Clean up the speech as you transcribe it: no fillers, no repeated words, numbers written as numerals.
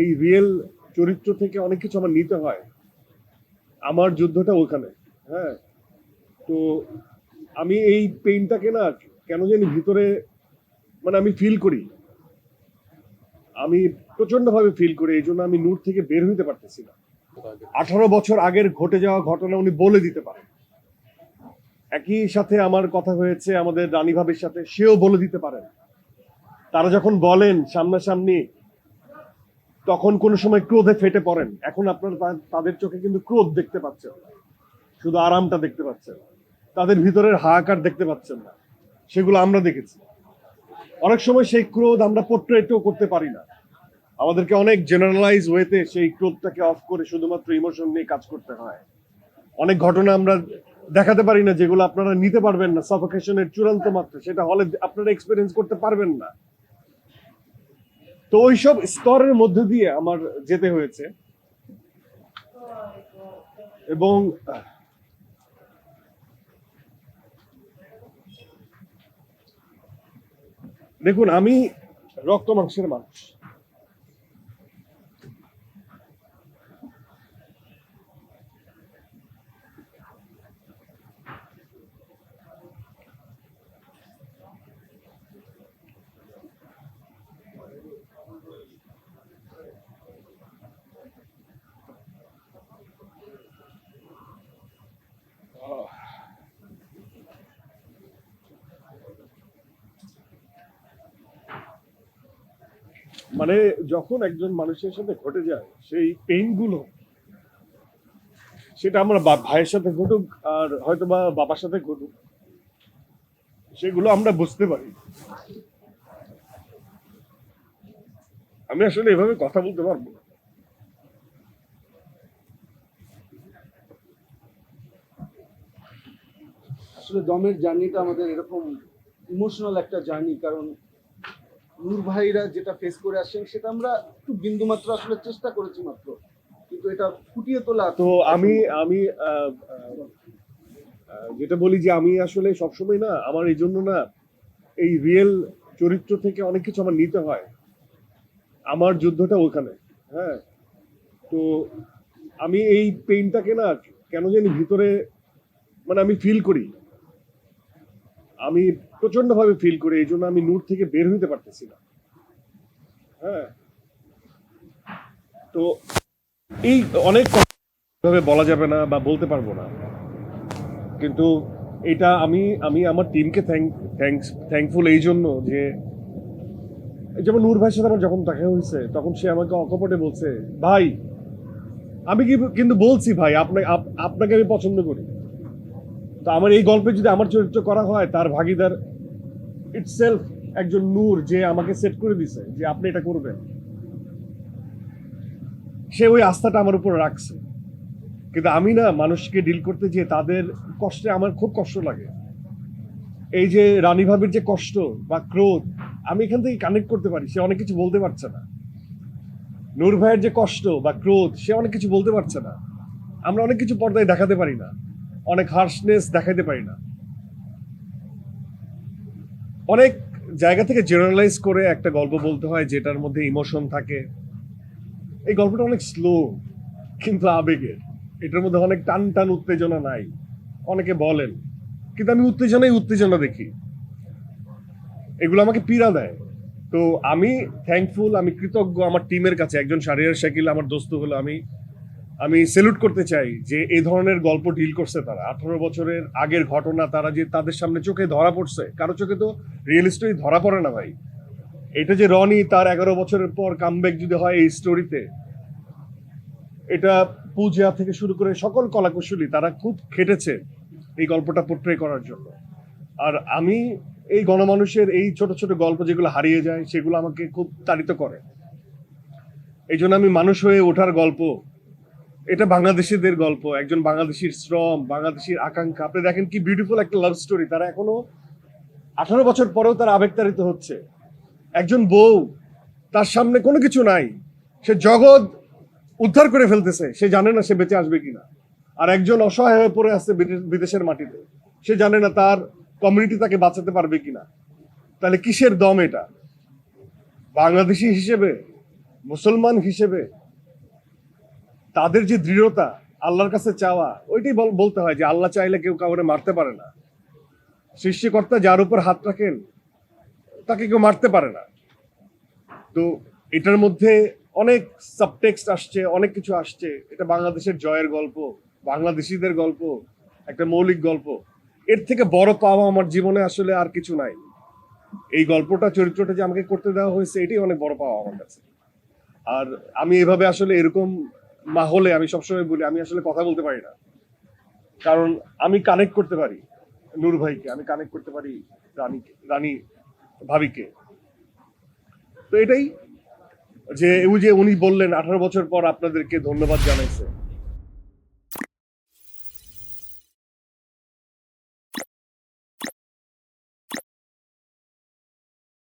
এই রিয়েল চরিত্র থেকে অনেক কিছু আমার নিতে হয়। আমার যুদ্ধটা ওখানে। হ্যাঁ, তো আমি এই পেইনটাকে না কেন জানি ভিতরে মানে আমি ফিল করি, আমি প্রচন্ড ভাবে ফিল করি। এই জন্য আমি নূর থেকে বের হইতে পারতেছি না। 18 বছর আগের ঘটে যাওয়া ঘটনা উনি বলে দিতে পারেন। একই সাথে আমার কথা হয়েছে আমাদের রানী ভাবির সাথে, সেও বলে দিতে পারেন। তারা যখন বলেন সামনাসামনি তখন কোনো সময় ক্রোধে ফেটে পড়েন। এখন আপনারা তাদের চোখে কিন্তু ক্রোধ দেখতে পাচ্ছেন, শুধু আরামটা দেখতে পাচ্ছেন, তাদের ভিতরের হাহাকার দেখতে পাচ্ছেন না। সেগুলো আমরা দেখেছি। অনেক সময় সেই ক্রোধ আমরা পোর্ট্রেটও করতে পারি না। আমাদেরকে অনেক জেনারেলাইজ ওয়েতে সেই ক্রোধটাকে অফ করে শুধুমাত্র ইমোশন নিয়ে কাজ করতে হয়। অনেক ঘটনা আমরা দেখাতে পারি না যেগুলো আপনারা নিতে পারবেন না। সাফোকেশনের চূড়ান্ত মাত্রা সেটা হলে আপনারা এক্সপেরিয়েন্স করতে পারবেন না। তো ওইসব স্তরের মধ্যে দিয়ে আমার যেতে হয়েছে। এবং দেখুন, আমি রক্ত মাংসের মানুষ। মানে যখন একজন মানুষের সাথে ঘটে যায় সেই পেইন গুলো, সেটা আমার ভাইয়ের সাথে ঘটুক আর হয়তো বা বাবার সাথে ঘটুক, সেগুলো আমরা বুঝতে পারি। আমি আসলে এভাবে কথা বলতে পারবো না। আসলে দমের জার্নিটা আমাদের এরকম ইমোশনাল একটা জার্নি, কারণ নূর ভাইরা যেটা ফেস করে আসছেন সেটা আমরা একটু বিন্দু মাত্র আসলে চেষ্টা করেছি মাত্র, কিন্তু এটা ফুটিয়ে তোলা। তো আমি আমি আহ, আহ, যেটা বলি যে আমি আসলে সবসময় না, আমার এই জন্য না এই রিয়েল চরিত্র থেকে অনেক কিছু আমার নিতে হয়। আমার যুদ্ধটা ওখানে। হ্যাঁ, তো আমি এই পেইনটাকে না কেন জানি ভিতরে মানে আমি ফিল করি, আমি প্রচন্ড ভাবে ফিল করি। এই জন্য আমি নূর থেকে বের হইতে পারতেছি না। হ্যাঁ, তো এই অনেক ভাবে বলা যাবে না বা বলতে পারবো না, কিন্তু এটা আমি আমি আমার টিমকে থ্যাঙ্কফুল এই জন্য যে যেমন নূর ভাইয়ের সাথে আমার যখন দেখা হয়েছে তখন সে আমাকে অকপটে বলছে, ভাই আমি কিন্তু বলছি ভাই আপনাকে আমি পছন্দ করি। তো আমার এই গল্পে যদি আমার চরিত্র করা হয়, তার ভাগিদার ইটসেলফ একজন নূর, যে আমাকে সেট করে দিছে যে আপনি এটা করবেন। সে ওই আস্থাটা আমার উপর রাখছে। কিন্তু আমি না মানুষকে ডিল করতে গিয়ে তাদের কষ্টে আমার খুব কষ্ট লাগে। এই যে রানী ভাবির যে কষ্ট বা ক্রোধ, আমি এখান থেকে কানেক্ট করতে পারি। সে অনেক কিছু বলতে পারছে না। নূর ভাইয়ের যে কষ্ট বা ক্রোধ, সে অনেক কিছু বলতে পারছে না। আমরা অনেক কিছু পর্দায় দেখাতে পারি না, অনেক হার্শনেস দেখাতে পারি না। অনেক জায়গা থেকে জেনারেলাইজ করে একটা গল্প বলতে হয় যেটার মধ্যে ইমোশন থাকে। এই গল্পটা অনেক স্লো কিন্তু আবেগের। এটার মধ্যে অনেক টান টান উত্তেজনা নাই, অনেকে বলেন, কিন্তু আমি উত্তেজনা দেখি। এগুলো আমাকে পীড়া দেয়। তো আমি থ্যাঙ্কফুল, আমি কৃতজ্ঞ আমার টিমের কাছে। একজন শাহরিয়ার শাকিল আমার দোস্ত হলো, আমি আমি সেলুট করতে চাই যে এই ধরনের গল্প ডিল করছে তারা। 18 বছরের আগের ঘটনা তারা যে তাদের সামনে চোখে ধরা পড়ছে। কারো চোখে তো রিয়েল স্টোরি ধরা পড়ে না ভাই। এটা যে রনি তার 11 বছরের পর কামব্যাক যদি হয় এই স্টোরিতে, এটা পূজা থেকে শুরু করে সকল কলাকুশলী তারা খুব খেটেছে এই গল্পটা পোট্রে করার জন্য। আর আমি এই গণমানুষের এই ছোট ছোট গল্প যেগুলো হারিয়ে যায় সেগুলো আমাকে খুব তাড়িত করে। এই জন্য আমি মানুষ হয়ে ওঠার গল্প, এটা বাংলাদেশিদের গল্প, একজন বাংলাদেশির শ্রম, বাংলাদেশির আকাঙ্ক্ষা। আপনি দেখেন কি বিউটিফুল একটা লাভ স্টোরি। তারা এখনো 18 বছর পরেও তারা আবেগতাড়িত হচ্ছে। একজন বউ, তার সামনে কোনো কিছু নাই, সে জগৎ উদ্ধার করে ফেলতেছে, সে জানে না সে বেঁচে আসবে কিনা। আর একজন অসহায় হয়ে পড়ে আছে বিদেশের মাটিতে, সে জানে না তার কমিউনিটি তাকে বাঁচাতে পারবে কিনা। তাহলে কিসের দম এটা? বাংলাদেশি হিসেবে মুসলমান হিসেবে তাদের যে দৃঢ়তা, আল্লাহর কাছে চাওয়া, ওইটাই বলতে হয় যে আল্লাহ চাইলে কেউ কাউরে মারতে পারে না। সৃষ্টিকর্তা যার উপর হাত রাখেন তাকে কেউ মারতে পারে না। তো এটার মধ্যে অনেক সাবটেক্সট আসছে, অনেক কিছু আসছে। এটা বাংলাদেশের জয়ের গল্প, বাংলাদেশিদের গল্প, একটা মৌলিক গল্প। এর থেকে বড় পাওয়া আমার জীবনে আসলে আর কিছু নাই। এই গল্পটা, চরিত্রটা যে আমাকে করতে দেওয়া হয়েছে, এটাই অনেক বড় পাওয়া আমার কাছে। আর আমি এভাবে আসলে এরকম মাহলে, আমি সবসময় বলি, আমি আসলে কথা বলতে পারি না, কারণ আমি কানেক্ট করতে পারি নূর ভাইকে, আমি কানেক্ট করতে পারি রানী ভাবিকে। তো এটাই যে উনি বললেন 18 বছর পর আপনাদেরকে ধন্যবাদ জানাইছে।